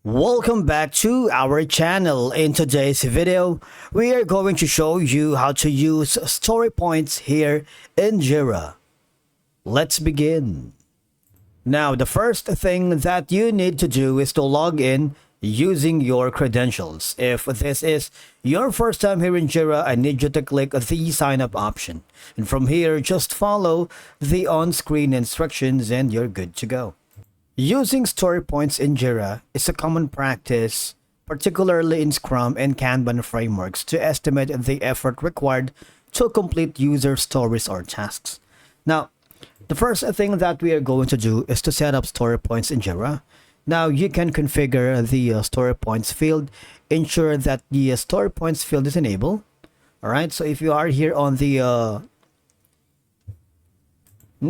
Welcome back to our channel. In today's video, we are going to show you how to use story points here in Jira. Let's begin. Now, the first thing that you need to do is to log in using your credentials. If this is your first time here in Jira, I need you to click the sign up option. And from here, just follow the on-screen instructions and you're good to go. Using story points in Jira is a common practice, particularly in Scrum and Kanban frameworks, to estimate the effort required to complete user stories or tasks. Now, the first thing that we are going to do is to set up story points in Jira. Now, you can configure the story points field, ensure that the story points field is enabled. All right, so if you are here on the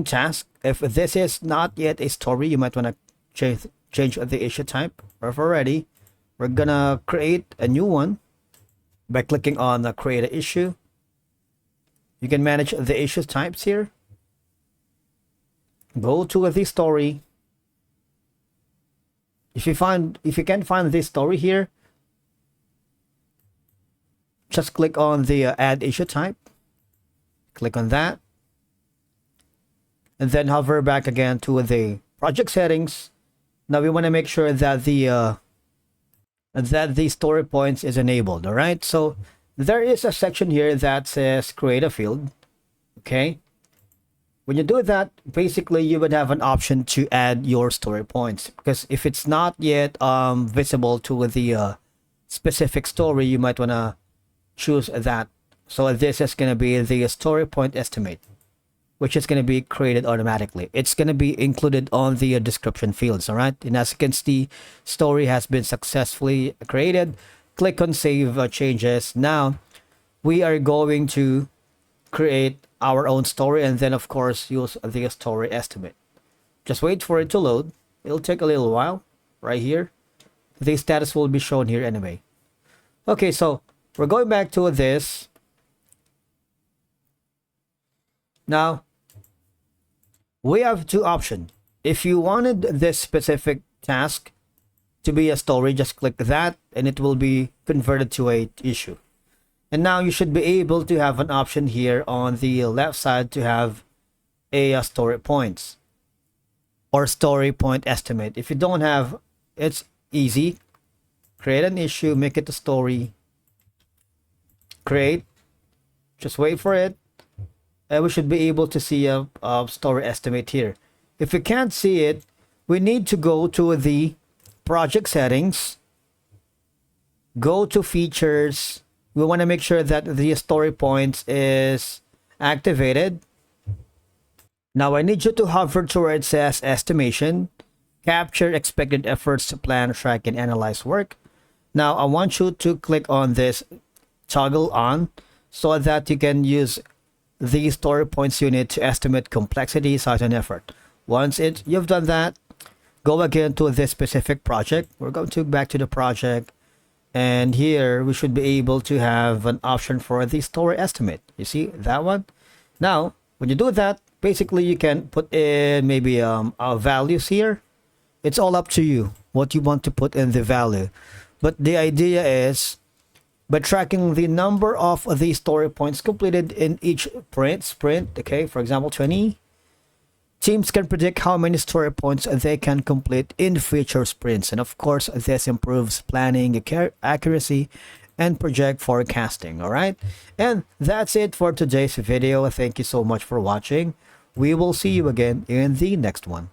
task, if this is not yet a story, you might want to change the issue type. Or if we're ready, we're gonna create a new one by clicking on the create an issue. You can manage the issue types here. Go to the story. If you can't find this story here, just click on the add issue type. Click on that. And then hover back again to the project settings. Now we want to make sure that the story points is enabled. All right. So there is a section here that says create a field. Okay. When you do that, basically you would have an option to add your story points, because if it's not yet visible to the specific story, you might want to choose that. So this is going to be the story point estimate, which is going to be created automatically. It's going to be included on the description fields, all right? And as you can see, story has been successfully created. Click on save changes. Now, we are going to create our own story and then, of course, use the story estimate. Just wait for it to load. It'll take a little while right here. The status will be shown here anyway. Okay, so we're going back to this. Now, we have two options. If you wanted this specific task to be a story, just click that and it will be converted to a issue. And now you should be able to have an option here on the left side to have a story points or story point estimate. If you don't have, it's easy. Create an issue, make it a story. Create. Just wait for it. We should be able to see a story estimate here. If we can't see it, we need to go to the project settings, go to features. We want to make sure that the story points is activated. Now I need you to hover to where it says estimation, capture expected efforts to plan, track, and analyze work. Now I want you to click on this toggle on so that you can use the story points unit to estimate complexity, size, and effort. Once you've done that, go again to this specific project. We're going to back to the project, and here we should be able to have an option for the story estimate. You see that one? Now, when you do that, basically you can put in maybe values here. It's all up to you what you want to put in the value. But the idea is, by tracking the number of the story points completed in each sprint, okay, for example, 20, teams can predict how many story points they can complete in future sprints. And of course, this improves planning, accuracy, and project forecasting, all right? And that's it for today's video. Thank you so much for watching. We will see you again in the next one.